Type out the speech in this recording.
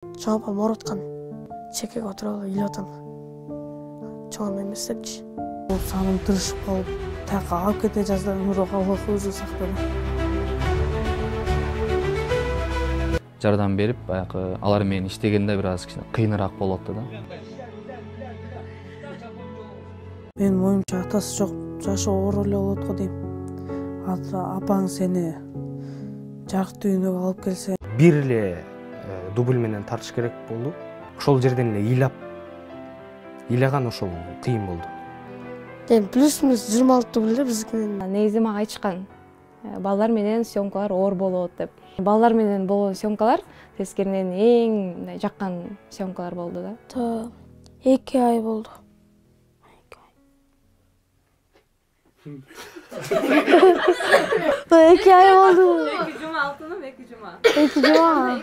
Чоң апам ооруп аткан. Чекеге отуруп алып ыйлап атам. Чоң эмес депчи. Бул саным тырышып калып, тияка алып кете жаздадым, бирок Аллах өзү сактады. Жардам берип, баягы алар менен иштегенде бир аз кыйыныраак болуп атты да. Менин оюмча атасы жок, жашы оор эле болот го дейм. Апаң сени жарык дүйнөгө алып келсе, бир эле дубль менен тартыш керек болду. Ошол жерден эле ыйлаган ошол кыйын болду. плюс-минус 26 дубль биздикинен. Негизи мага айтышкан. Балдар менен съемкалар оор болот деп. Балдар менен болгон съемкалар тескеринен эң жаккан съемкалар болду да. 2 ай болду. 2 ай болду. 2 жума алтыным, 2 жума. 2 жума.